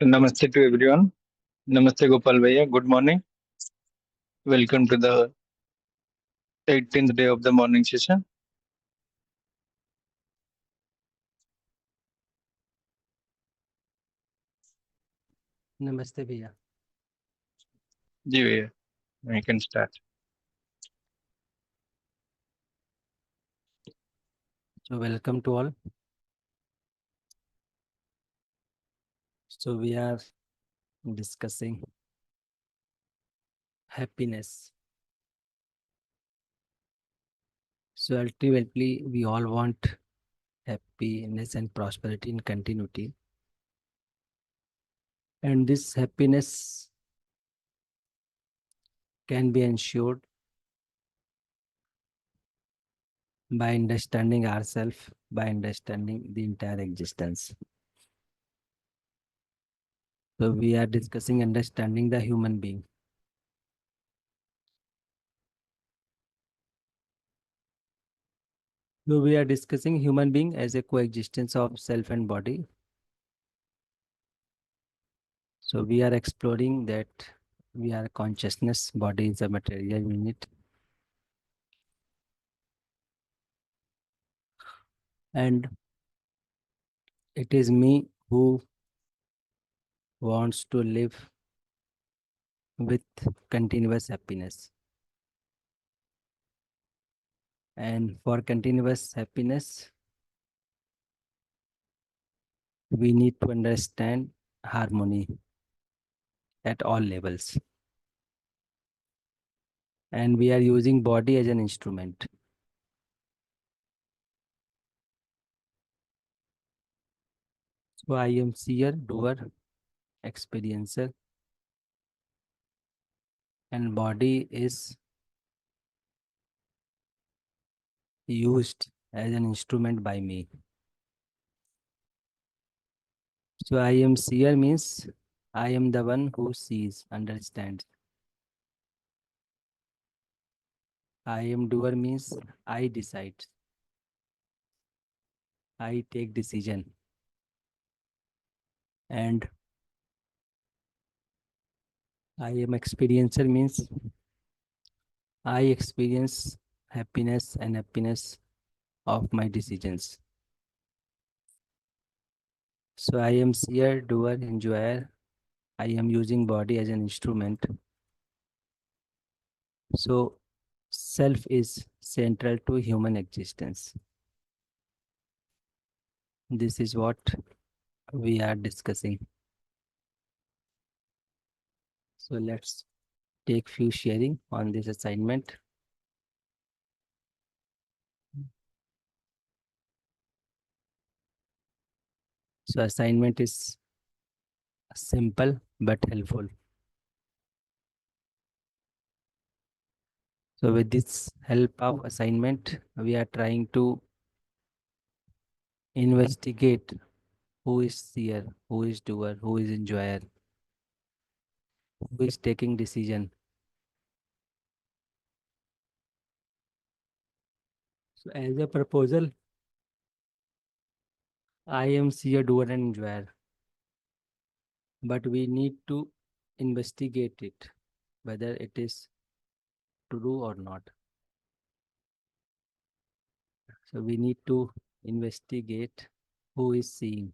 Namaste to everyone. Namaste Gopal Bhaiya. Good morning. Welcome to the 18th day of the morning session. Namaste भैया. जी भैया, I can start. So welcome to all. So we are discussing happiness. So ultimately we all want happiness and prosperity in continuity. And this happiness can be ensured by understanding ourselves, by understanding the entire existence. So we are discussing understanding the human being. So we are discussing human being as a coexistence of self and body. So we are exploring that we are consciousness, body is a material unit. And it is me who wants to live with continuous happiness. And for continuous happiness, we need to understand harmony at all levels. And we are using body as an instrument. So I am seer, doer, experiencer, and body is used as an instrument by me. So I am seer means I am the one who sees, understands. I am doer means I decide. I take decision. And I am experiencer means I experience happiness and happiness of my decisions. So I am seer, doer, enjoyer. I am using body as an instrument. So self is central to human existence. This is what we are discussing. So let's take few sharing on this assignment. So assignment is simple but helpful. So with this help of assignment, we are trying to investigate who is seer, who is doer, who is enjoyer, who is taking decision. So as a proposal, I am seer, doer and enjoyer. But we need to investigate it, whether it is true or not. So we need to investigate who is seeing.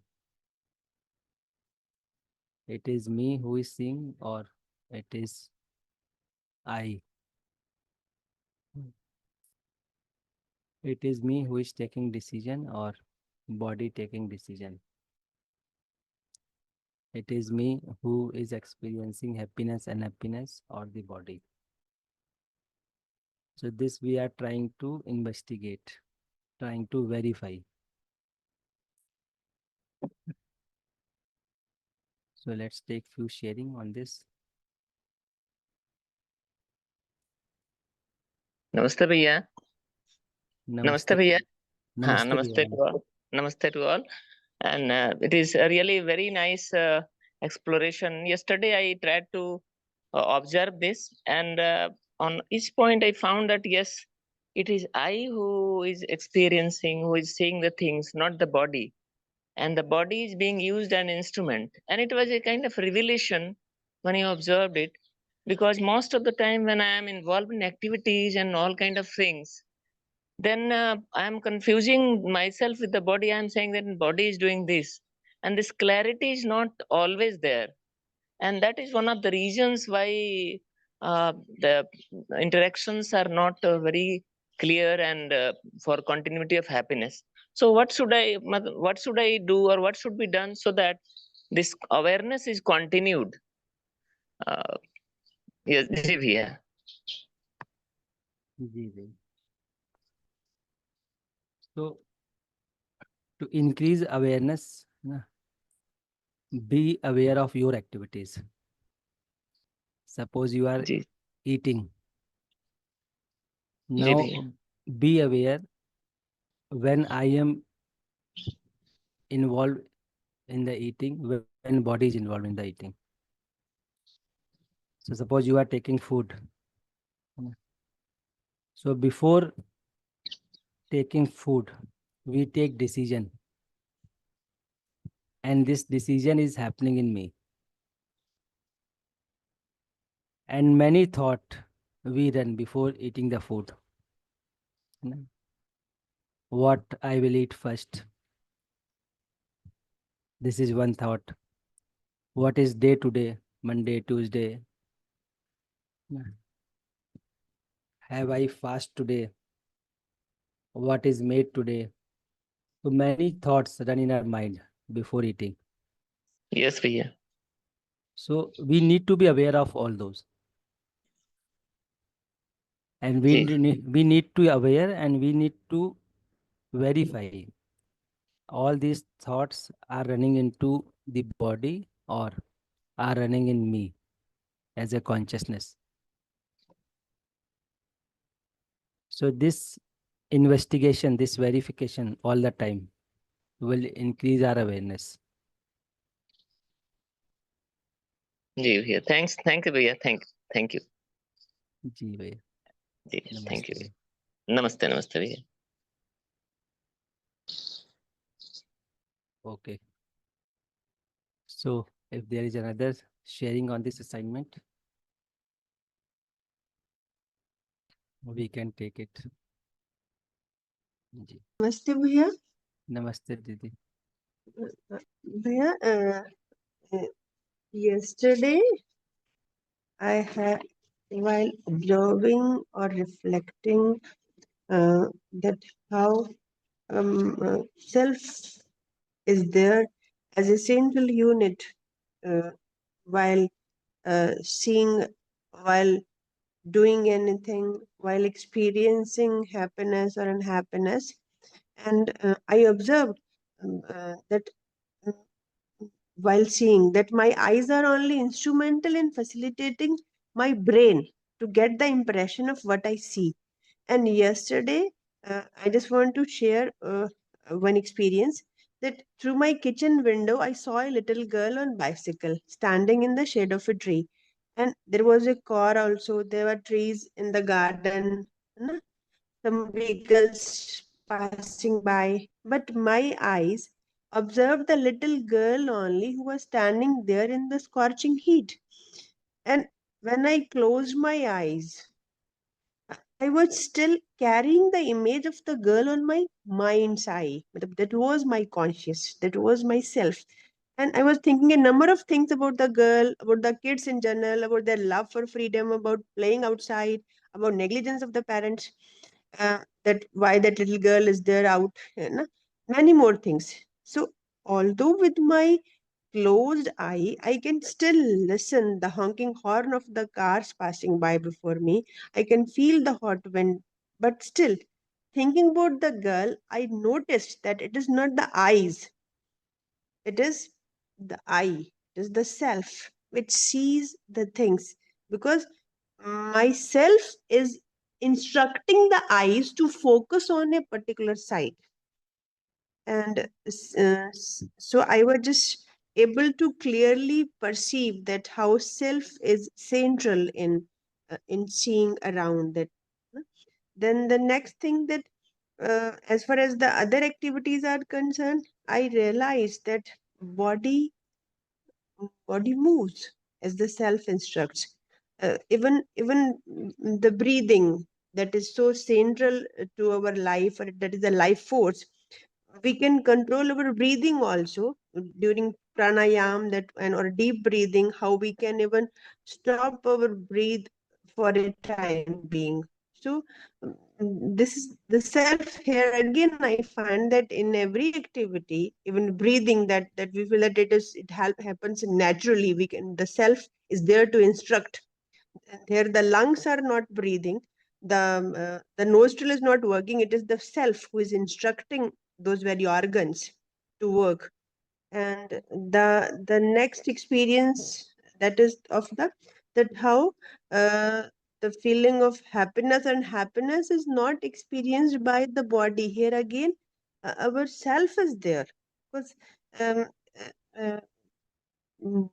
It is me who is seeing or it is I. It is me who is taking decision or body taking decision. It is me who is experiencing happiness and happiness or the body. So this we are trying to investigate, trying to verify. So let's take few sharing on this. Namaste भैया. Namaste भैया. Namaste Namaste to all. Namaste to all. And it is a really very nice exploration. Yesterday I tried to observe this, and on each point I found that yes, it is I who is experiencing, who is seeing the things, not the body. and the body is being used an instrument. And it was a kind of revelation when you observed it, because most of the time when I am involved in activities and all kind of things, then I am confusing myself with the body. I am saying that the body is doing this, and this clarity is not always there. And that is one of the reasons why the interactions are not very clear and for continuity of happiness. So what should I do, or what should be done so that this awareness is continued? uh, yes, Divya. Ji ji. So to increase awareness, be aware of your activities. Suppose you are ji eating. जी भैया. Now be aware when I am involved in the eating, when body is involved in the eating. So suppose you are taking food. So before taking food, we take decision, and this decision is happening in me. And many thought we run before eating the food. What I will eat first. This is one thought. What is day to day? Monday, Tuesday. Have I fast today? What is made today? So many thoughts run in our mind before eating. Yes भैया. So we need to be aware of all those. And we ji need to aware, and we need to verify all these thoughts are running into the body or are running in me as a consciousness. So this investigation, this verification all the time will increase our awareness. जी भैया. Thank you भैया. Thank you. जी भैया. जी thank you. नमस्ते. नमस्ते नमस्ते भैया. Okay. So if there is another sharing on this assignment, we can take it. जी. नमस्ते भैया. नमस्ते दीदी. भैया, yesterday I had, while observing or reflecting that how self is there as a central unit, while seeing, while doing anything, while experiencing happiness or unhappiness, and I observed that while seeing that my eyes are only instrumental in facilitating my brain to get the impression of what I see. And yesterday, I just want to share one experience that through my kitchen window, I saw a little girl on bicycle standing in the shade of a tree. And there was a car also. There were trees in the garden, na? Some vehicles passing by. But my eyes observed the little girl only who was standing there in the scorching heat. And when I closed my eyes, I was still carrying the image of the girl on my mind's eye. That was my conscious, that was myself. And I was thinking a number of things about the girl, about the kids in general, about their love for freedom, about playing outside, about negligence of the parents, that why that little girl is there out, many more things. So, although with my closed eye, I can still listen the honking horn of the cars passing by before me. I can feel the hot wind, but still, thinking about the girl, I noticed that it is not the eyes, it is the I, it is the self which sees the things, because myself is instructing the eyes to focus on a particular side. And so I was just able to clearly perceive that how self is central in seeing around that. Then the next thing that as far as the other activities are concerned, I realized that body body moves as the self instructs. Even the breathing that is so central to our life, or that is the life force, we can control our breathing also during pranayam, that and or deep breathing, how we can even stop our breathe for a time being. So this is the self. Here again I find that in every activity, even breathing, that we feel that it happens naturally. We can, the self is there to instruct. Here the lungs are not breathing, the nostril is not working, it is the self who is instructing those very organs to work. And the next experience, that is of that how uh, the feeling of happiness is not experienced by the body. Here again, our self is there, because um, uh, uh, Mm,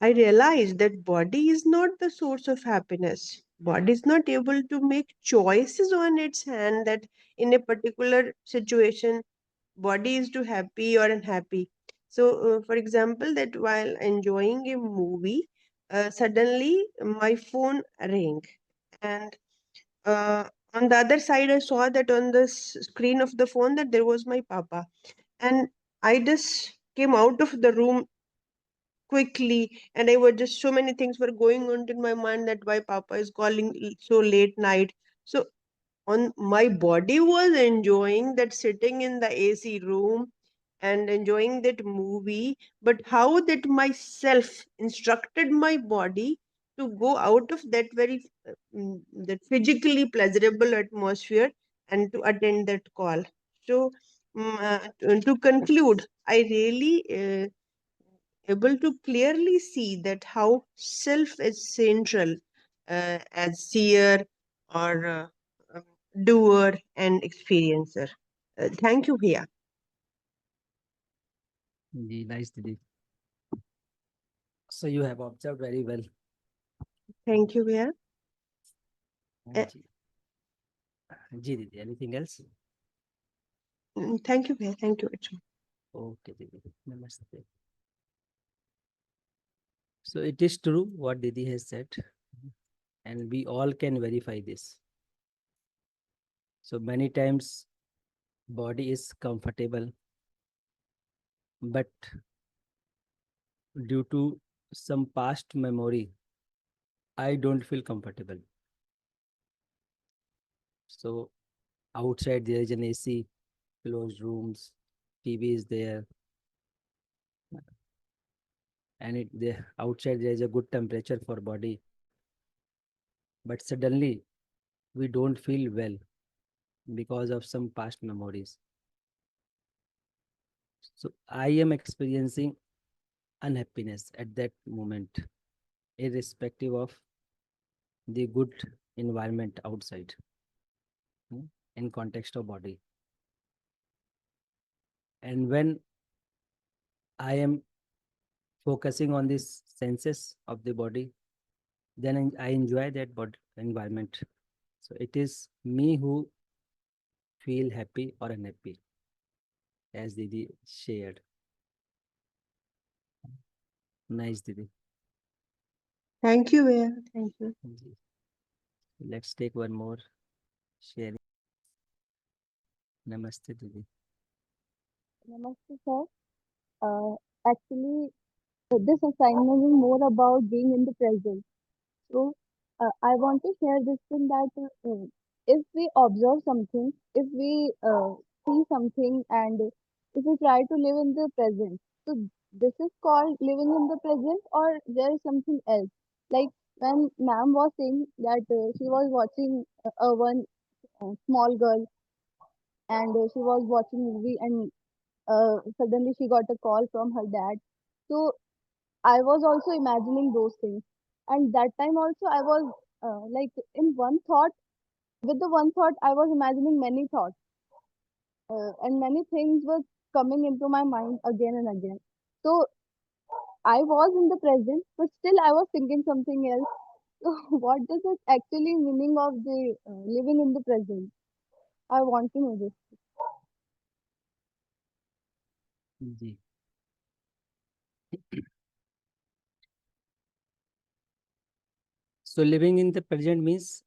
I realized that body is not the source of happiness. Body is not able to make choices on its hand that in a particular situation, body is to happy or unhappy. So, for example, that while enjoying a movie, suddenly my phone rang, and on the other side, I saw that on the screen of the phone that there was my papa, and I just came out of the room quickly, and I was just, so many things were going on in my mind, that why papa is calling so late night. So on my body was enjoying that, sitting in the AC room and enjoying that movie, but how that myself instructed my body to go out of that very that physically pleasurable atmosphere and to attend that call. So to conclude, I really able to clearly see that how self is central as seer or um, doer and experiencer. Thank you, Bhaiya. Ji, nice, Didi. So you have observed very well. Thank you, Bhaiya. Uh, Ji, Ji, Didi. Anything else? Thank you, Bhaiya. Thank you, Achha. Okay, Didi. Namaste. So it is true what Didi has said, and we all can verify this. So many times body is comfortable, but due to some past memory, I don't feel comfortable. So outside there is an AC, closed rooms, TV is there, and outside there is a good temperature for body. But suddenly we don't feel well because of some past memories. So I am experiencing unhappiness at that moment, irrespective of the good environment outside, in context of body. And when I am focusing on these senses of the body, then I enjoy that body environment. So it is me who feel happy or unhappy, as Didi shared. Nice, Didi. Thank you, Bhaiya. Thank you. Let's take one more sharing. Namaste, Didi. Namaste, sir. Uh, Actually, this assignment is more about being in the present. So, I want to share this thing that if we observe something, if we see something, and if we try to live in the present, so this is called living in the present, or there is something else. Like when ma'am was saying that she was watching one small girl, and she was watching movie, and suddenly she got a call from her dad. So I was also imagining those things, and that time also I was like in one thought. With the one thought, I was imagining many thoughts, and many things were coming into my mind again and again. So I was in the present, but still I was thinking something else. So what does it actually meaning of the living in the present? I want to know this. Ji. So living in the present means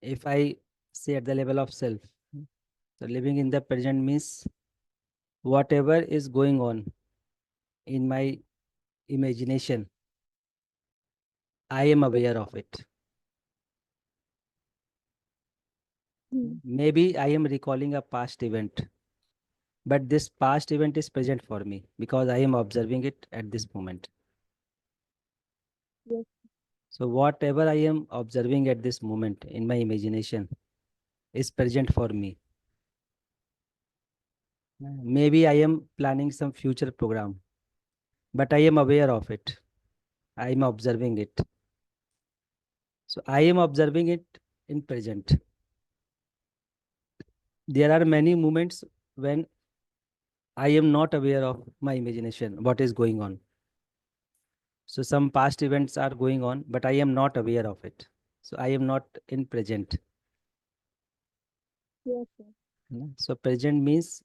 if I say at the level of self, so living in the present means whatever is going on in my imagination, I am aware of it. Maybe I am recalling a past event, but this past event is present for me because I am observing it at this moment. Yes. So whatever I am observing at this moment in my imagination is present for me. Maybe I am planning some future program, but I am aware of it. I am observing it. So I am observing it in present. There are many moments when I am not aware of my imagination, what is going on. So some past events are going on, but I am not aware of it. So I am not in present. Yes, sir. So present means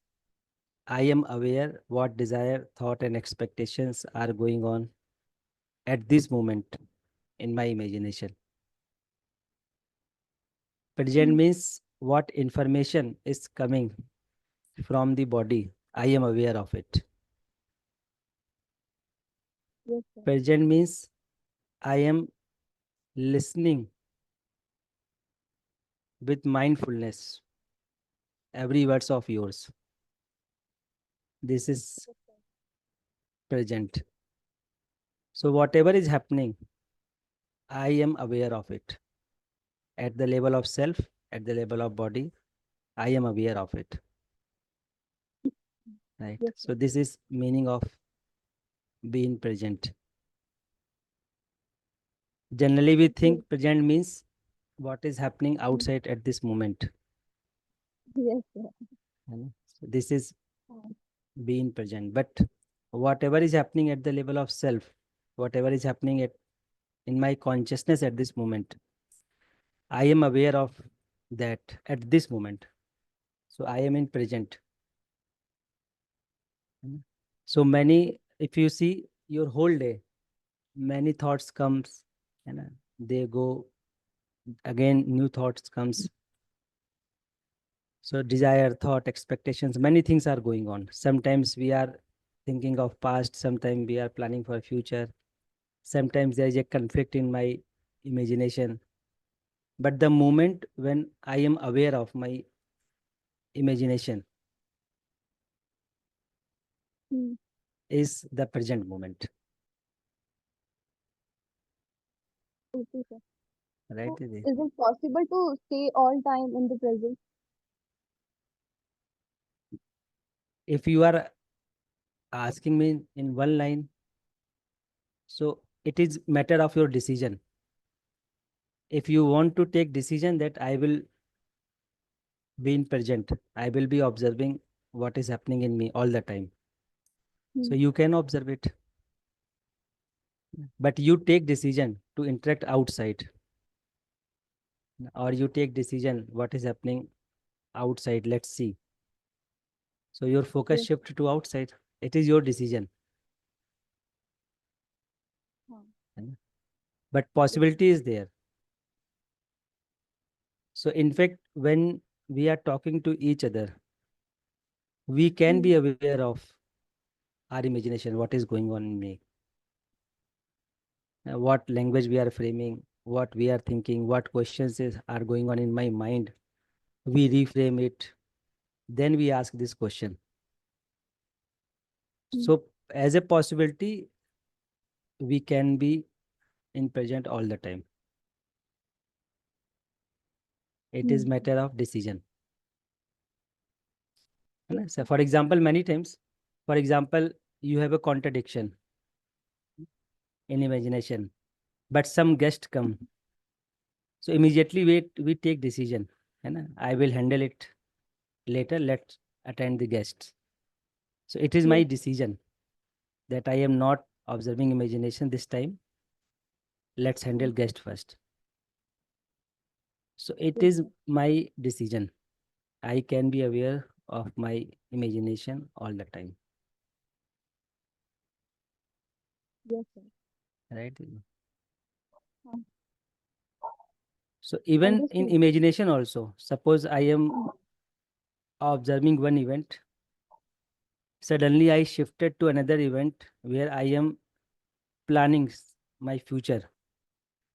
I am aware what desire, thought, and expectations are going on at this moment in my imagination. Present means what information is coming from the body, I am aware of it. Yes, sir. Present means I am listening with mindfulness every words of yours. This is present. So whatever is happening, I am aware of it. At the level of self, at the level of body, I am aware of it. Right. Yes, So this is meaning of being present. Generally, we think present means what is happening outside at this moment. Yes, sir. So this is being present. But whatever is happening at the level of self, whatever is happening in my consciousness at this moment, I am aware of that at this moment. So I am in present. So many, if you see your whole day, many thoughts comes and they go again, new thoughts comes. So desire, thought, expectations, many things are going on. Sometimes we are thinking of past, sometimes we are planning for future. Sometimes there is a conflict in my imagination. But the moment when I am aware of my imagination is the present moment. Okay, sir. Right? So, Didi? is it possible to stay all time in the present? If you are asking me in one line, so it is matter of your decision. If you want to take decision that I will be in present, I will be observing what is happening in me all the time. So you can observe it. But you take decision to interact outside, or you take decision what is happening outside. Let's see. So your focus Yes. shift to outside. It is your decision. But possibility is there. So in fact, when we are talking to each other, we can be aware of our imagination, what is going on in me, what language we are framing, what we are thinking, what are going on in my mind. We reframe it. Then we ask this question. So as a possibility, we can be in present all the time. It is matter of decision. So for example, many times, for example, you have a contradiction in imagination, but some guest come. So immediately we take decision. I will handle it later. Let's attend the guests. So it is my decision that I am not observing imagination this time. Let's handle guest first. So it is my decision. I can be aware of my imagination all the time. Yes, sir. Right? Um, So even in Understood. imagination also, suppose I am observing one event, suddenly I shifted to another event where I am planning my future.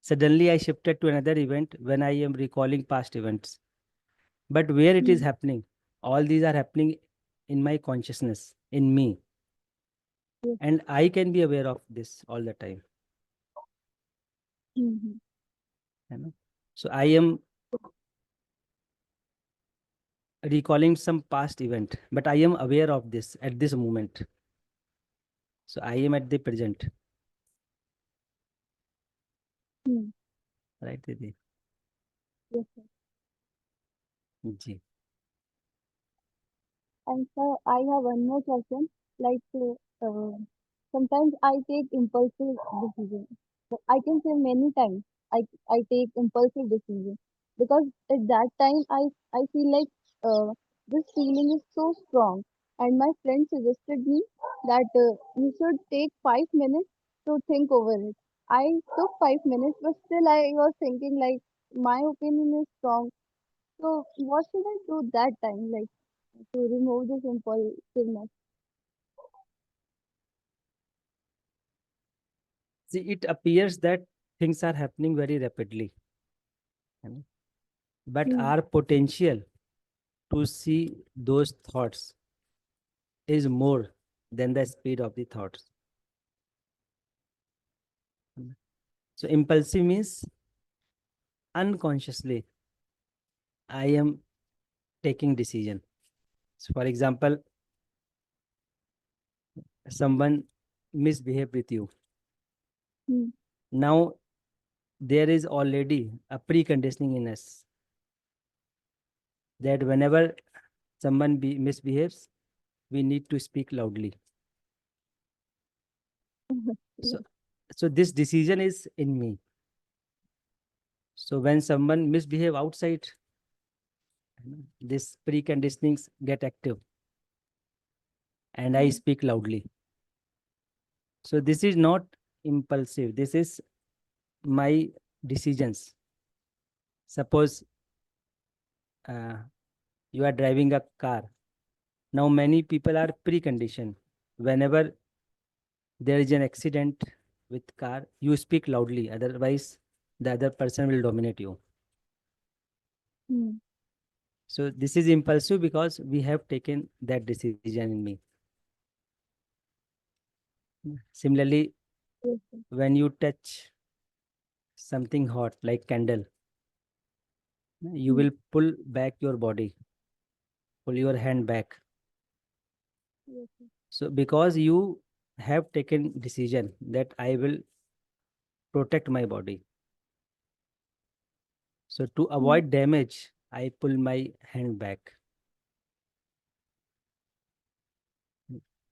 Suddenly I shifted to another event when I am recalling past events. But where it is Hmm. happening, all these are happening in my consciousness, in me. Yes. And I can be aware of this all the time. Mhm. You know? So I am recalling some past event, but I am aware of this at this moment. So I am at the present, Hmm. right, Didi? Yes, sir. Ji. And sir, I have one more question. Like, sometimes I take impulsive decisions. But I can say many times I take impulsive decisions because at that time I feel like this feeling is so strong. And my friend suggested me that you should take 5 minutes to think over it. I took 5 minutes, but still I was thinking like my opinion is strong. So what should I do that time? Like to remove this impulsiveness. See, it appears that things are happening very rapidly, you know, but Hmm. our potential to see those thoughts is more than the speed of the thoughts. So impulsive means unconsciously I am taking decision. So for example, someone misbehave with you. Hmm. Now there is already a preconditioning in us that whenever someone misbehaves, we need to speak loudly. So, Yes. so this decision is in me. So when someone misbehave outside, this preconditionings get active and I Hmm. speak loudly. So this is not impulsive. This is my decisions. Suppose you are driving a car. Now many people are preconditioned. Whenever there is an accident with car, you speak loudly. Otherwise, the other person will dominate you. Hmm. So this is impulsive because we have taken that decision in me. Similarly, Yes, sir. when you touch something hot like candle, you Hmm. will pull back your body, pull your hand back. Yes, sir. So because you have taken decision that I will protect my body. So to Hmm. avoid damage, I pull my hand back.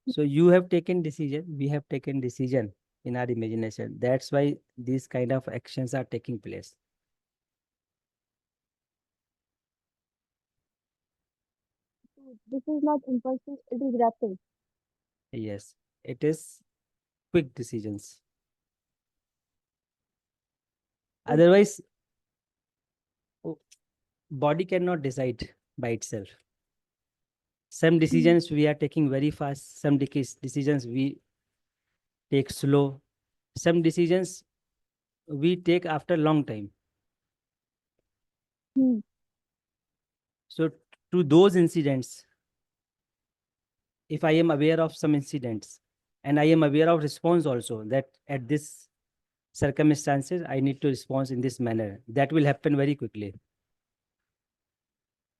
So you have taken decision, we have taken decision in our imagination. That's why these kind of actions are taking place. So this is not impulsive, it is rapid. Yes, it is quick decisions. Yes, sir. Otherwise, oh, body cannot decide by itself. Some Hmm. decisions we are taking very fast, some decisions we take slow, some decisions we take after long time. Hmm. So to those incidents, if I am aware of some incidents and I am aware of response also that at this circumstances I need to respond in this manner, that will happen very quickly.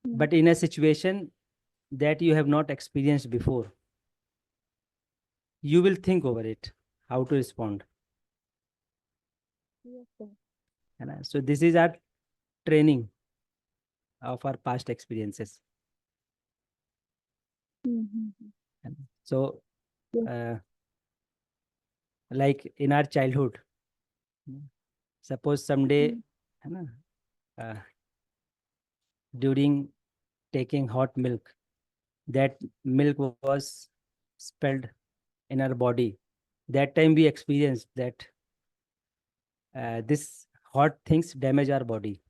Hmm. But in a situation that you have not experienced before, you will think over it, how to respond. Yes, sir. So this is our training of our past experiences. Hmm. Hmm. Hmm. So Yes. uh, like in our childhood, suppose someday Hmm. uh, during taking hot milk, that milk was spilled in our body. That time we experienced that this hot things damage our body.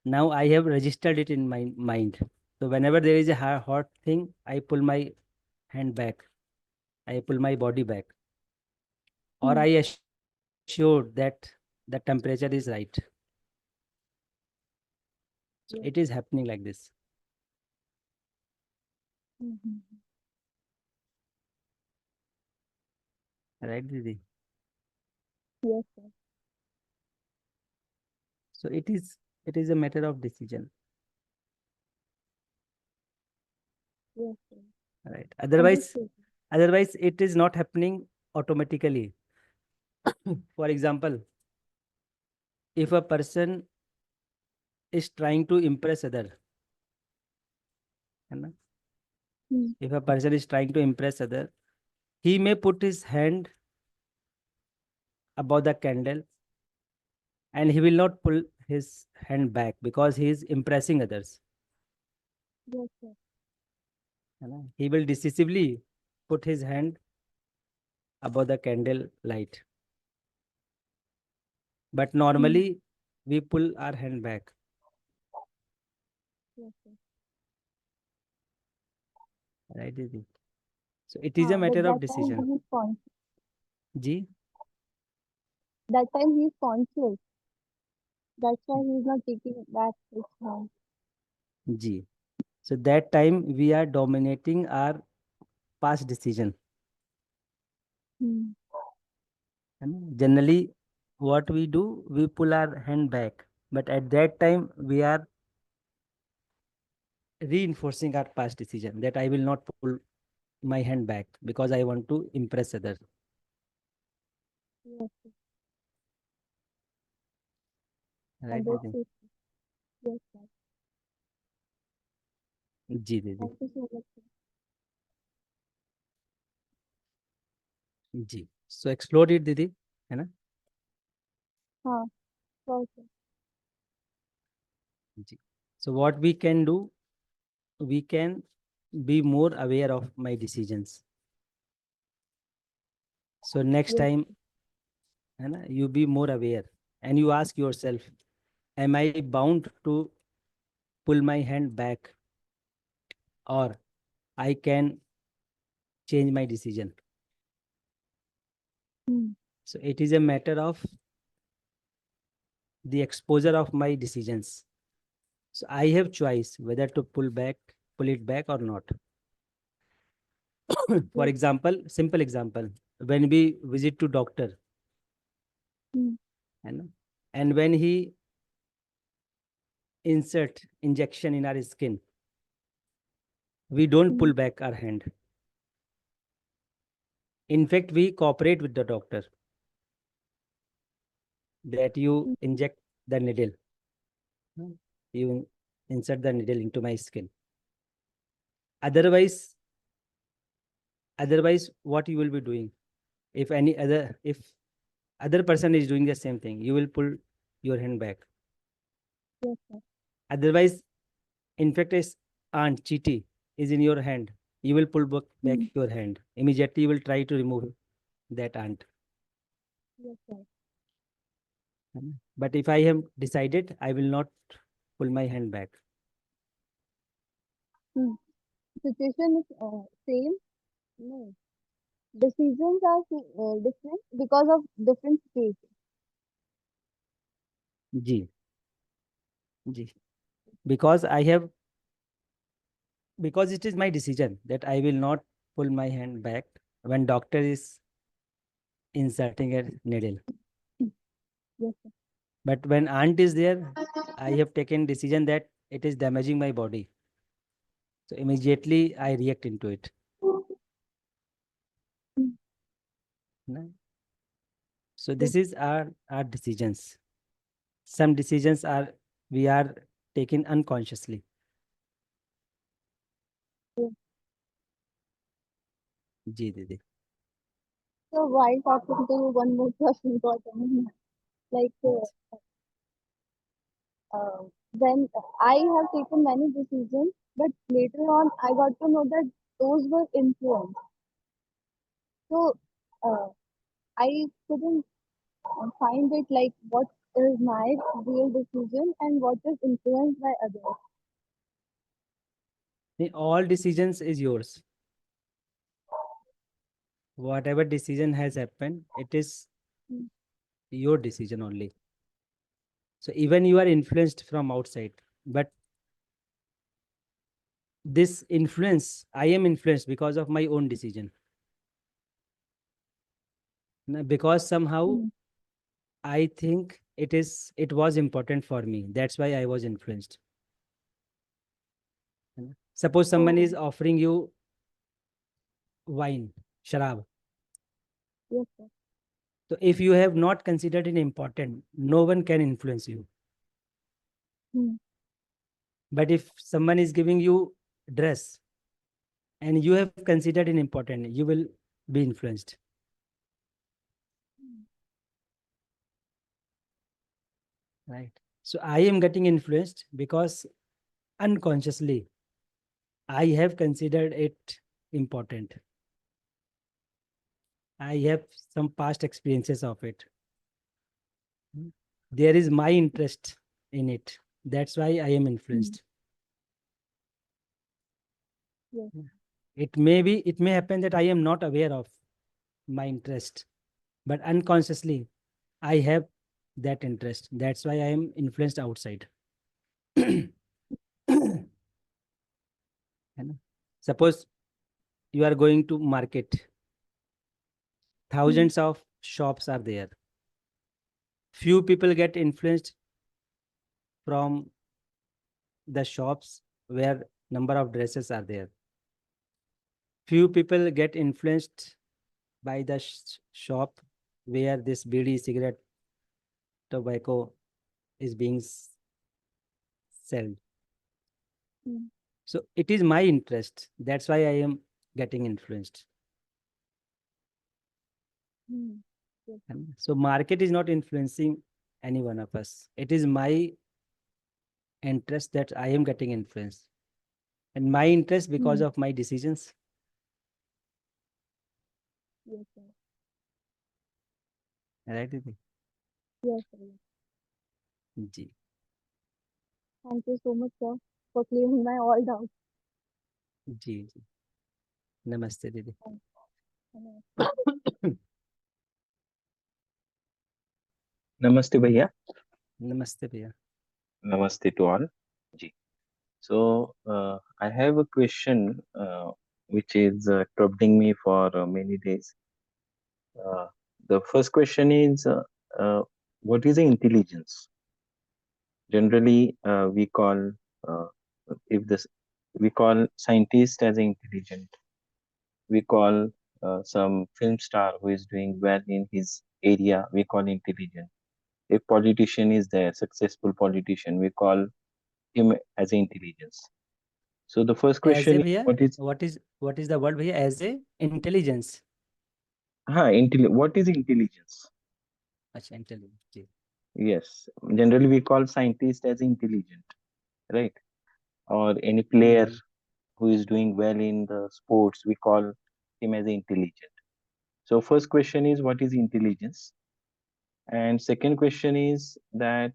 Now I have registered it in my mind. So whenever there is a hot thing, I pull my hand back, I pull my body back, or I assured that the temperature is right. So it is happening like this. Right, Didi? Yes, sir. So it is a matter of decision. Yes, sir. Right. Understood. Otherwise it is not happening automatically. For example, if a person is trying to impress other, है ना? If a person is trying to impress other, he may put his hand above the candle and he will not pull his hand back because he is impressing others. Yes, sir. है ना? He will decisively put his hand above the candle light. But normally we pull our hand back. Yes, sir. Right, Didi? So it is a But matter that of time decision. he is Ji? that time he is conscious. That's why he is not taking back his hand. Ji. So that time we are dominating our past decision. है ना? Generally, what we do, we pull our hand back. But at that time, we are reinforcing our past decision that I will not pull my hand back because I want to impress others. Yes, sir. Right, Didi? Understood. Yes, sir. Ji, Didi. Thank you so much, sir. Ji. So explore it, Didi. है ना? Sure, sir. Ji. So what we can do, we can be more aware of my decisions. So next Yes. time, है ना, you be more aware and you ask yourself, am I bound to pull my hand back or I can change my decision? So it is a matter of the exposure of my decisions. So I have choice whether to pull it back or not. For example, simple example, when we visit to doctor, and when he insert injection in our skin, we don't pull back our hand. In fact, we cooperate with the doctor that you inject the needle. You insert the needle into my skin. Otherwise, what you will be doing? If other person is doing the same thing, you will pull your hand back. Yes, sir. Otherwise, in fact, is aunt Chiti is in your hand, you will pull back your hand. Immediately, you will try to remove that aunt. Yes, sir. But if I have decided, I will not pull my hand back. Situation is same. No. Decisions are different because of different states. Ji. Ji. Because it is my decision that I will not pull my hand back when doctor is inserting a needle. Yes, sir. But when aunt is there, I have taken decision that it is damaging my body. So immediately I react into it. No? So this is our decisions. Some decisions we are taking unconsciously. Ji, Didi. So while talking to you, one more question got on. Like when I have taken many decisions, but later on I got to know that those were influenced. So uh, I couldn't find it like what is my real decision and what is influenced by others. All decisions is yours. Whatever decision has happened, it is Mm. your decision only. So even you are influenced from outside, but this influence, I am influenced because of my own decision. Because somehow Mm. I think it was important for me. That's why I was influenced. Suppose someone Oh, is offering you wine, sharab. yes, sir. So if you have not considered it important, no one can influence you. Mm. But if someone is giving you dress and you have considered it important, you will be influenced. Right. So I am getting influenced because unconsciously I have considered it important. I have some past experiences of it. There is my interest in it. That's why I am influenced. Yes. It may happen that I am not aware of my interest, but unconsciously I have that interest. That's why I am influenced outside. है ना? Suppose you are going to market, thousands of shops are there. Few people get influenced from the shops where number of dresses are there. Few people get influenced by the shop where this BD cigarette tobacco is being sold. Mm. So it is my interest. That's why I am getting influenced. Mm. Yes. So market is not influencing any one of us. It is my interest that I am getting influenced. And my interest because Mm. of my decisions. Yes, sir. Right? Didi? Yes, sir. Ji Thank you so much, sir, for clearing my all doubts. जी जी नमस्ते दीदी And, Namaste bhaiya. नमस्ते भैया Namaste to all. Ji. So I have a question which is troubling me for many days. Uh, the first question is uh, what is intelligence? Generally, we call uh, if this we call scientist as intelligent. We call some film star who is doing well in his area. We call intelligent. If politician is there, successful politician, we call him as intelligence. So the first as a question is भैया what is the word भैया as a intelligence what is intelligence? अच्छा intelligence जी Yes, generally we call scientist as intelligent, right? Or any player who is doing well in the sports, we call him as intelligent. So first question is what is intelligence? And second question is that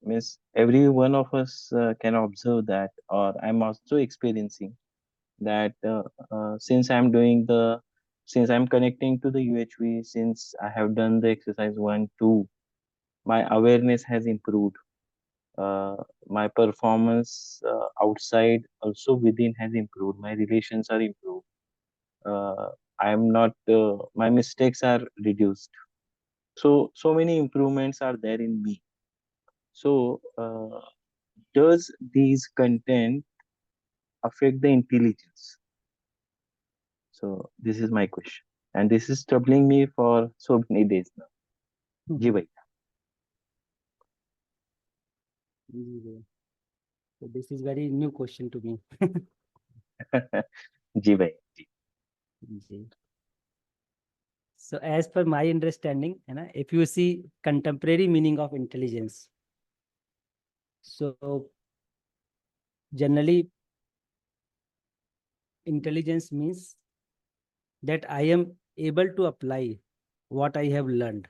means every one of us can observe that, or I'm also experiencing that since I'm connecting to the UHV, since I have done the exercise 1 2, my awareness has improved, uh, my performance outside also within has improved, my relations are improved, uh, I'm not my mistakes are reduced, so many improvements are there in me. So does these content affect the intelligence? So this is my question, and this is troubling me for so many days now. जी भाई. so this is very new question to me जी भाई. जी. जी so as per my understanding है ना if you see contemporary meaning of intelligence So generally, intelligence means that I am able to apply what I have learned,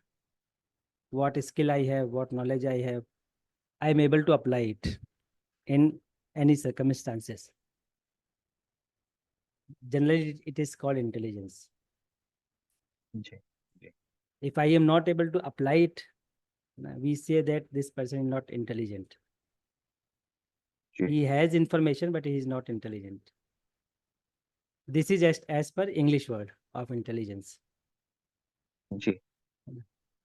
what skill I have, what knowledge I have. I am able to apply it in any circumstances. Generally, it is called intelligence. Ji ji If I am not able to apply it, we say that this person is not intelligent. Ji He has information, but he is not intelligent. This is just as per English word of intelligence. Ji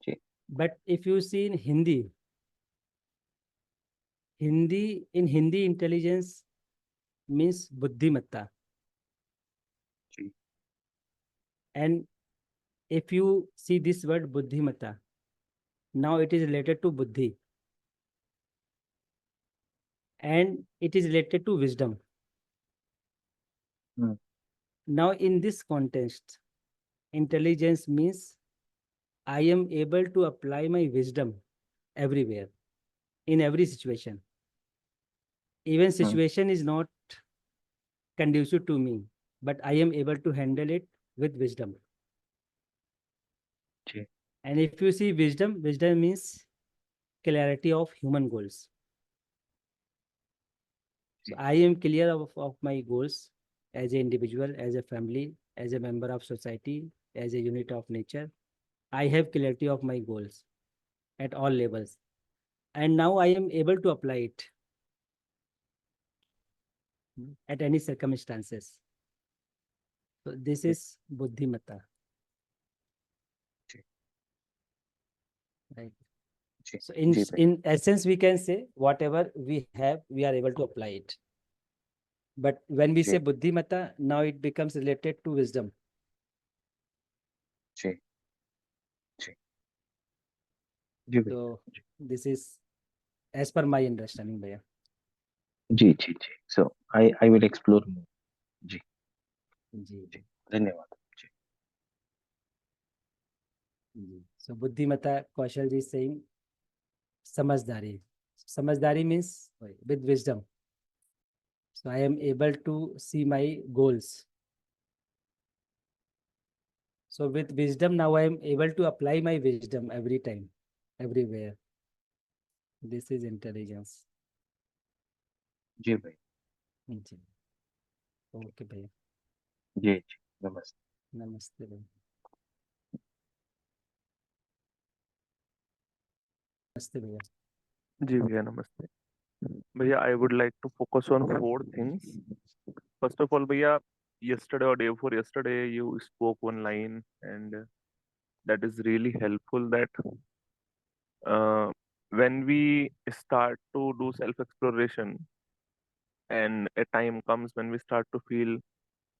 ji But if you see in Hindi intelligence means buddhimatta. Ji And if you see this word buddhimatta, now it is related to buddhi. And it is related to wisdom. Hmm. Now in this context, intelligence means I am able to apply my wisdom everywhere, in every situation. Even situation is not conducive to me, but I am able to handle it with wisdom. Ji And if you see wisdom, wisdom means clarity of human goals. So I am clear of my goals as an individual, as a family, as a member of society, as a unit of nature. I have clarity of my goals at all levels. And now I am able to apply it at any circumstances. So this is buddhimatta. Ji Right. Ji So जी भाई in essence, we can say whatever we have, we are able to apply it. But when we say ji buddhimatta, now it becomes related to wisdom. जी जी जी भाई So this is as per my understanding, Bhaiya. Ji ji ji so I will explore more जी जी, जी धन्यवाद जी जी. So buddhimatta, Kaushal ji is saying samajhdari. Samajhdari means with wisdom. So I am able to see my goals. So with wisdom, now I am able to apply my wisdom every time, everywhere. This is intelligence. जी भाई जी. Okay, भैया. जी जी नमस्ते नमस्ते भैया. नमस्ते भैया. जी भैया नमस्ते भैया I would like to focus on four things. First of all भैया yesterday or day before yesterday you spoke one line and that is really helpful that when we start to do self exploration and a time comes when we start to feel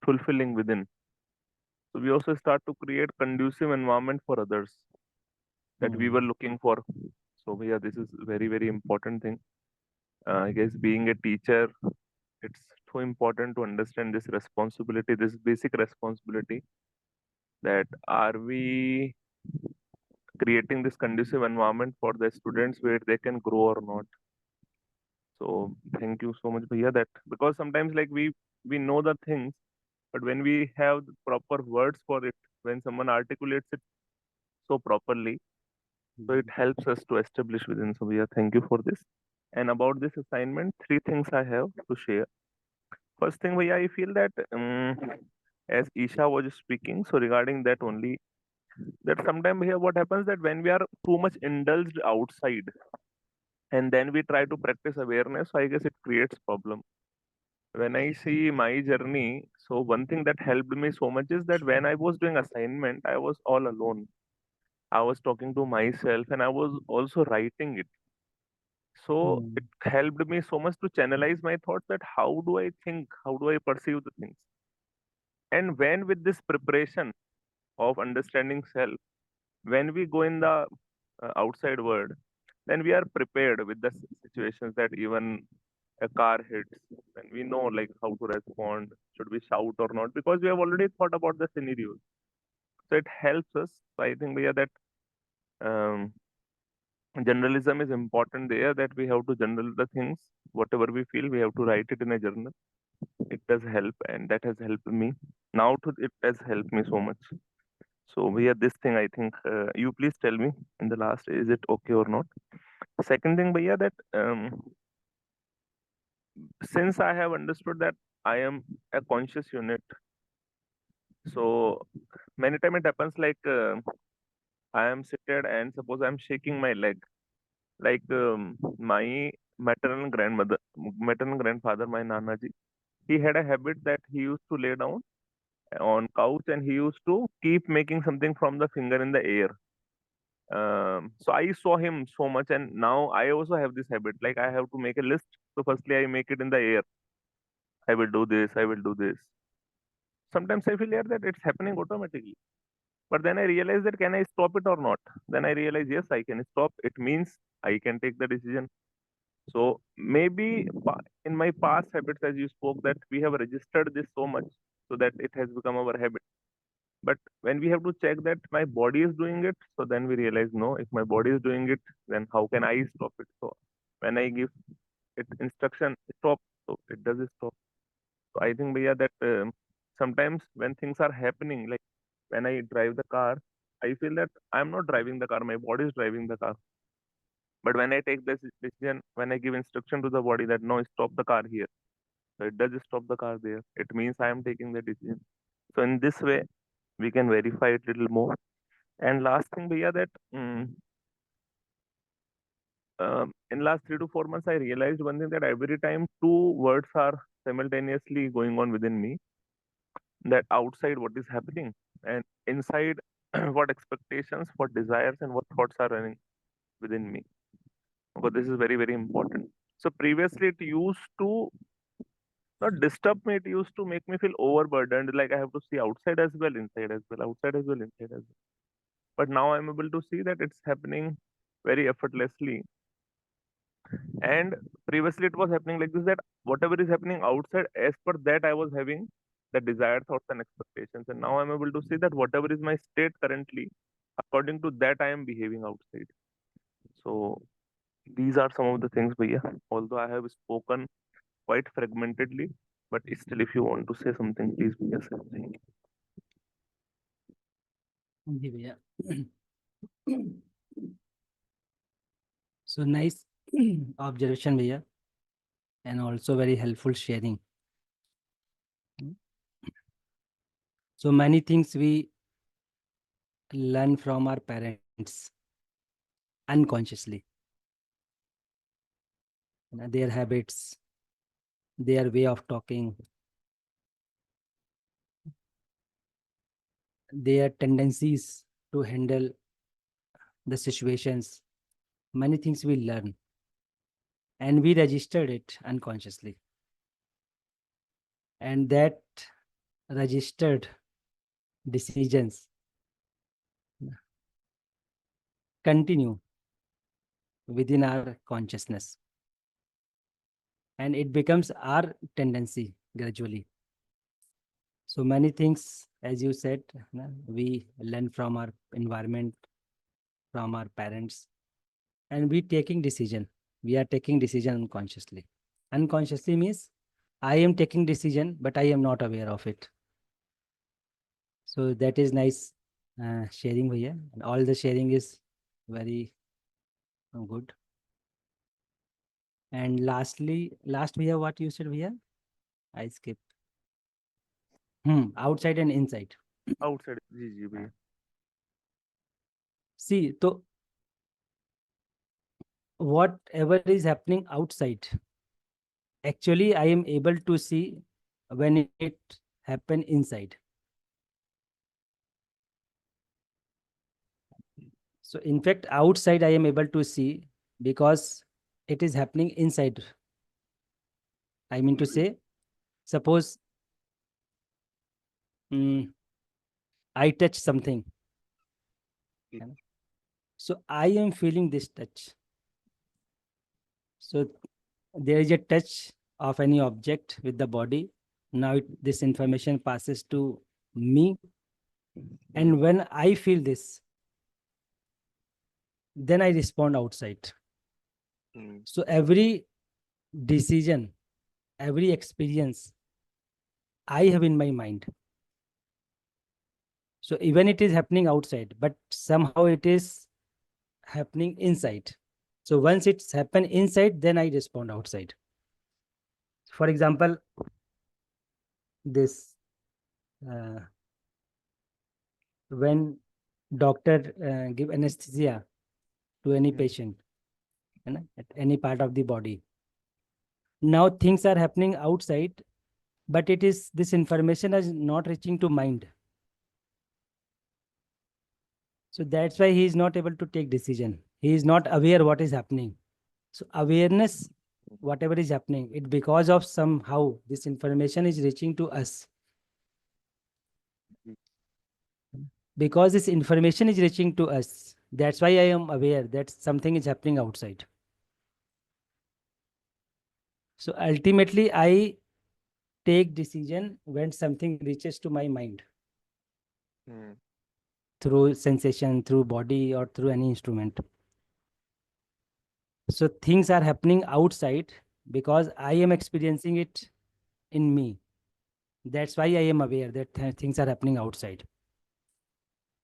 fulfilling within, so we also start to create conducive environment for others that we were looking for. So भैया this is very important thing. I guess being a teacher, it's so important to understand this responsibility, this basic responsibility, that are we creating this conducive environment for the students where they can grow or not. So thank you so much bhaiya, that because sometimes like we know the things, but when we have the proper words for it, when someone articulates it so properly, so it helps us to establish within. So bhaiya, thank you for this. And about this assignment, three things I have to share. First thing, bhaiya, I feel that as Isha was speaking, so regarding that only, that sometimes here what happens that when we are too much indulged outside and then we try to practice awareness, so I guess it creates problem. When I see my journey, so one thing that helped me so much is that when I was doing assignment, I was all alone. I was talking to myself and I was also writing it. So it helped me so much to channelize my thoughts, that how do I think, how do I perceive the things. And when with this preparation of understanding self, when we go in the outside world, then we are prepared with the situations that even a car hits, and we know like how to respond, should we shout or not, because we have already thought about the scenarios. So it helps us. So I think yeah, that um, generalism is important there, that we have to general the things, whatever we feel, we have to write it in a journal. It does help, and that has helped me. Now to it has helped me so much. So we have this thing, I think, you please tell me in the last, is it okay or not? Second thing, Bhaiya, that since I have understood that I am a conscious unit, so many time it happens like I am seated and suppose I'm shaking my leg. Like my maternal grandfather, my Nanaji, he had a habit that he used to lay down on couch and he used to keep making something from the finger in the air. So I saw him so much, and now I also have this habit. Like I have to make a list. So firstly, I make it in the air. I will do this. I will do this. Sometimes I feel yeah, that it's happening automatically. But then I realize that can I stop it or not? Then I realize yes, I can stop. It means I can take the decision. So maybe in my past habits, as you spoke, that we have registered this so much so that it has become our habit. But when we have to check that my body is doing it, so then we realize no, if my body is doing it, then how can I stop it? So when I give it instruction stop, so it does stop. So I think Bhaiya, that sometimes when things are happening, like when I drive the car, I feel that I'm not driving the car, my body is driving the car. But when I take this decision, when I give instruction to the body that no, stop the car here, so it does stop the car there. It means I am taking the decision. So in this way, we can verify it little more. And last thing, Bhaiya, that in last 3 to 4 months, I realized one thing, that every time two words are simultaneously going on within me, that outside what is happening and inside what expectations, what desires, and what thoughts are running within me. But this is very, very important. So previously it used to not disturb me, it used to make me feel overburdened, like I have to see outside as well, inside as well, outside as well, inside as well. But now I'm able to see that it's happening very effortlessly. And previously it was happening like this, that whatever is happening outside, as per that I was having the desired thoughts and expectations. And now I'm able to see that whatever is my state currently, according to that I am behaving outside. So these are some of the things, Bhaiya. Although I have spoken quite fragmentedly, but still if you want to say something, please Bhaiya, say something. जी भैया. So nice observation, भैया, and also very helpful sharing. So many things we learn from our parents unconsciously. Their habits, their way of talking, their tendencies to handle the situations. Many things we learn and we registered it unconsciously. And that registered decisions continue within our consciousness. And it becomes our tendency gradually. So many things, as you said, we learn from our environment, from our parents, and we taking decision. We are taking decision unconsciously. Unconsciously means I am taking decision, but I am not aware of it. So that is nice sharing here. And all the sharing is very good. And last Bhaiya, what you said, Bhaiya? I skipped. Outside and inside. Outside, ji Bhaiya. See, so whatever is happening outside, actually I am able to see when it happen inside. So in fact, outside I am able to see because it is happening inside. I mean to say, suppose I touch something. So I am feeling this touch. So there is a touch of any object with the body. Now this information passes to me. And when I feel this, then I respond outside. Hmm. So every decision, every experience I have in my mind. So even it is happening outside, but somehow it is happening inside. So once it's happened inside, then I respond outside. For example, this uh, when doctor give anesthesia to any Hmm. patient at any part of the body. Now things are happening outside, but it is this information is not reaching to mind. So that's why he is not able to take decision. He is not aware what is happening. So awareness, whatever is happening, it because of somehow this information is reaching to us. Because this information is reaching to us, that's why I am aware that something is happening outside. So ultimately, I take decision when something reaches to my mind Hmm. through sensation, through body, or through any instrument. So things are happening outside because I am experiencing it in me. That's why I am aware that things are happening outside.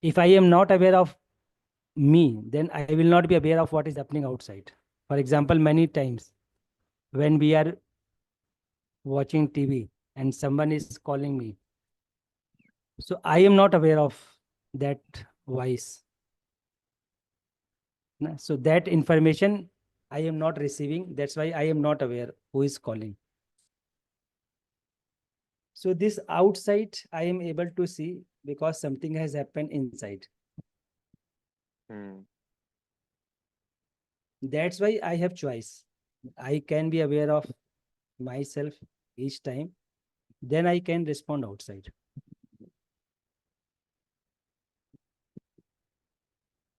If I am not aware of me, then I will not be aware of what is happening outside. For example, many times when we are watching TV and someone is calling me, so I am not aware of that voice. So that information I am not receiving. That's why I am not aware who is calling. So this outside I am able to see because something has happened inside. Hmm. That's why I have choice. I can be aware of myself each time. Then I can respond outside.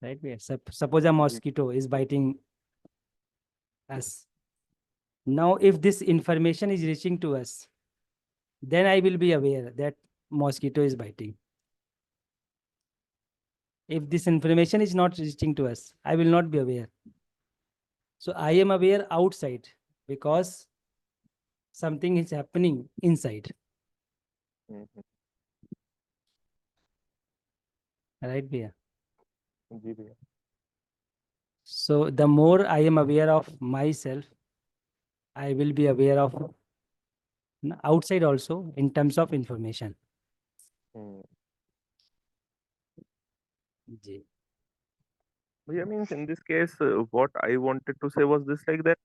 Right? Suppose a mosquito is biting us. Now, if this information is reaching to us, then I will be aware that mosquito is biting. If this information is not reaching to us, I will not be aware. So I am aware outside because something is happening inside. Hmm. Right, Bia? जी भैया. So the more I am aware of myself, I will be aware of outside also in terms of information. Hmm. Ji. Yeah, means in this case, what I wanted to say was this, like that,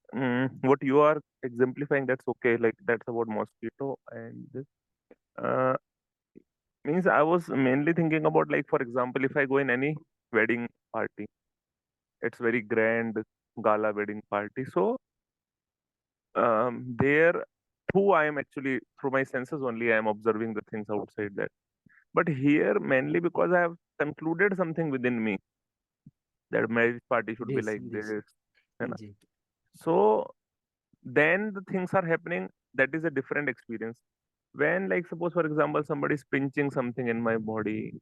what you are exemplifying, that's okay. Like that's about mosquito and this. Uh, Means I was mainly thinking about, like, for example, if I go in any wedding party, it's very grand gala wedding party. So there, through I am actually through my senses only, I am observing the things outside that. But here, mainly because I have concluded something within me that marriage party should be like This. this. You know? Ji. So then the things are happening. That is a different experience. When, like, suppose for example, somebody is pinching something in my body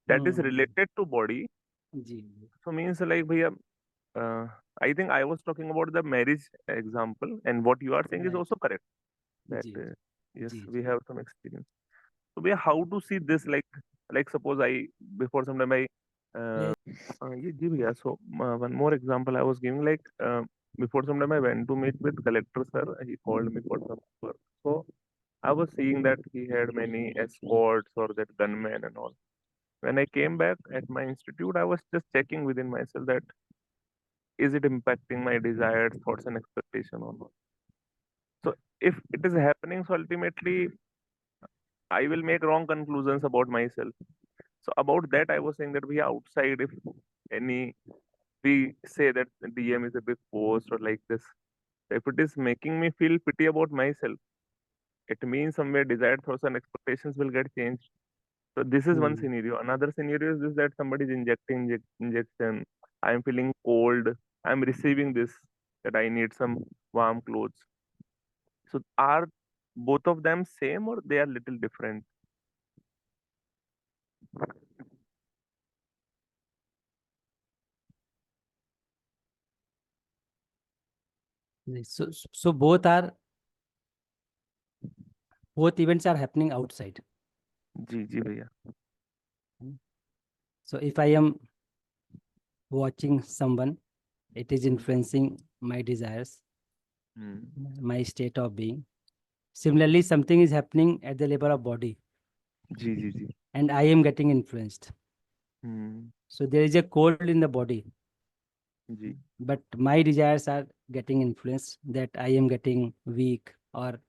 that is related to body. Ji. So means, like, bhaiya, uh, I think I was talking about the marriage example, and what you are saying is Right. also correct. That Ji. yes, Ji. we have some experience. So we how to see this, like suppose I before some time I yeah, ji bhaiya. So one more example I was giving, like, before some time I went to meet with collector sir. He called me for some work. So I was seeing that he had many escorts or that gunmen and all. When I came back at my institute, I was just checking within myself that is it impacting my desired thoughts and expectation or not. So if it is happening, so ultimately I will make wrong conclusions about myself. So about that, I was saying that we outside, if any, we say that DM is a big post or like this. If it is making me feel pity about myself, it means somewhere desired thoughts and expectations will get changed. So this is one scenario. Another scenario is this, that somebody is injecting injection. I am feeling cold. I am receiving this, that I need some warm clothes. So are both of them same or they are little different? So both events are happening outside. जी भैया. So if I am watching someone, it is influencing my desires, my state of being. Similarly, something is happening at the level of body, ji. and I am getting influenced. So there is a cold in the body, ji. but my desires are getting influenced, that I am getting weak or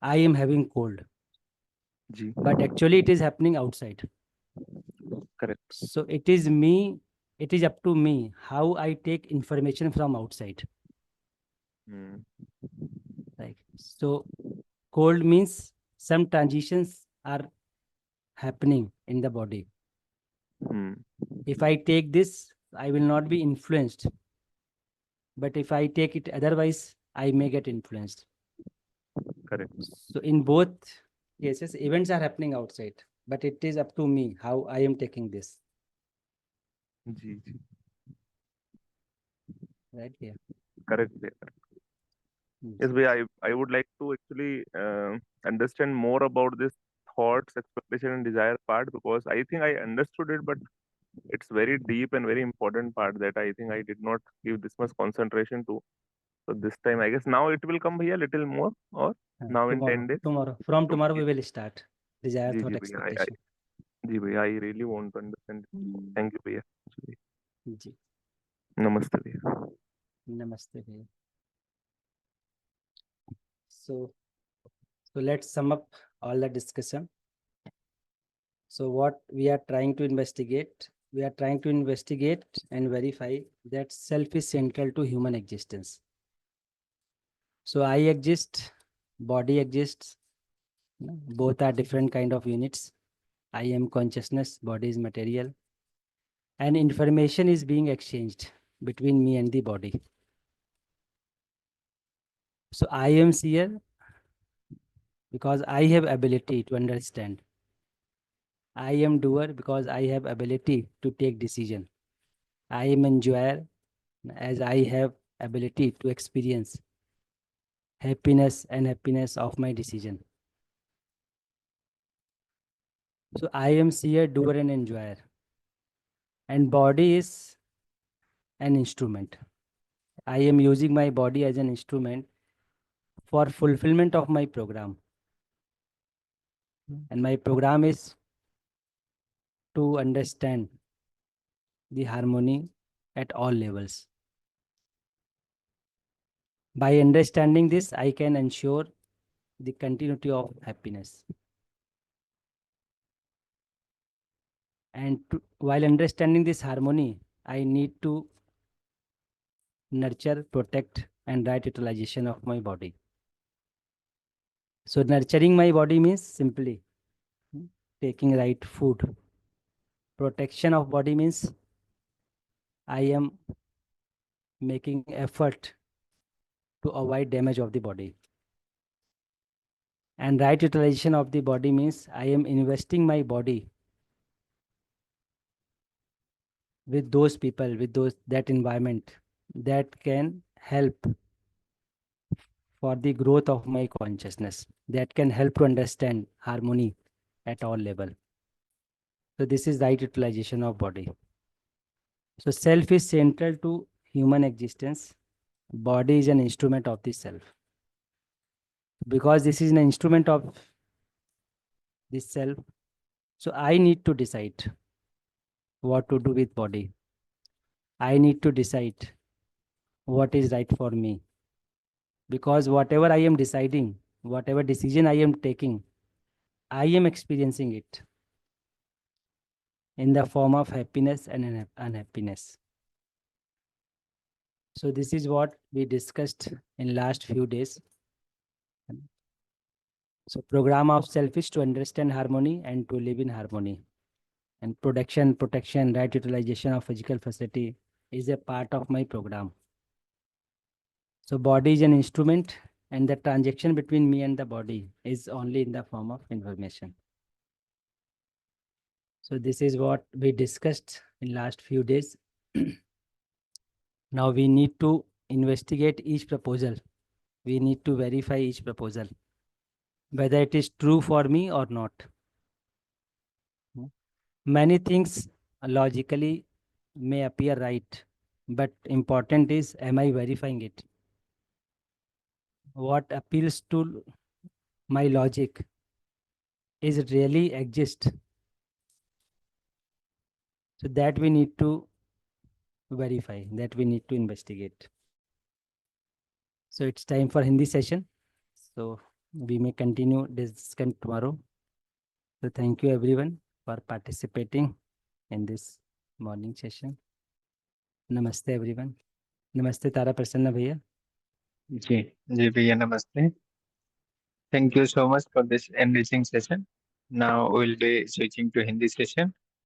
I am having cold. Ji. But actually it is happening outside. Correct. So it is me, it is up to me how I take information from outside. Right. So cold means some transitions are happening in the body. If I take this, I will not be influenced. But if I take it otherwise, I may get influenced. Correct. So in both cases, events are happening outside, but it is up to me how I am taking this. Ji. Right here. Correct. Yes, भैया. I would like to actually understand more about this thoughts, expectation, and desire part, because I think I understood it, but it's very deep and very important part that I think I did not give this much concentration to. So this time, I guess now it will come here a little more, or now in 10 days. From tomorrow we will start desire, ji thought, भैया. expectation. जी भैया, I really want to understand. Thank you भैया. जी. नमस्ते भैया. Namaste bhaiya. So let's sum up all the discussion. So what we are trying to investigate, and verify that self is central to human existence. So I exist, body exists, both are different kind of units. I am consciousness, body is material, and information is being exchanged between me and the body. So I am seer because I have ability to understand. I am doer because I have ability to take decision. I am enjoyer as I have ability to experience happiness of my decision. So I am seer, doer, and enjoyer. And body is an instrument. I am using my body as an instrument for fulfillment of my program. And my program is to understand the harmony at all levels. By understanding this, I can ensure the continuity of happiness. And while understanding this harmony, I need to nurture, protect, and right utilization of my body. So nurturing my body means simply taking right food. Protection of body means I am making effort to avoid damage of the body. And right utilization of the body means I am investing my body with those people, with that environment that can help for the growth of my consciousness, that can help to understand harmony at all level. So this is right utilization of body. So self is central to human existence. Body is an instrument of the self. Because this is an instrument of this self, so I need to decide what to do with body. I need to decide what is right for me. Because whatever I am deciding, whatever decision I am taking, I am experiencing it in the form of happiness and unhappiness. So this is what we discussed in last few days. So program of self is to understand harmony and to live in harmony. And protection, right utilization of physical facility is a part of my program. So body is an instrument, and the transaction between me and the body is only in the form of information. So this is what we discussed in last few days. Now we need to investigate each proposal. We need to verify each proposal, whether it is true for me or not. Many things logically may appear right, but important is, am I verifying it? What appeals to my logic, is it really exist? So that we need to verify, that we need to investigate. So it's time for Hindi session. So we may continue discussion tomorrow. So thank you everyone for participating in this morning session. Namaste everyone. Namaste Tara Prasanna Bhaiya. जी भैया नमस्ते. Thank you so much for this enriching session. Now we'll be switching to Hindi session.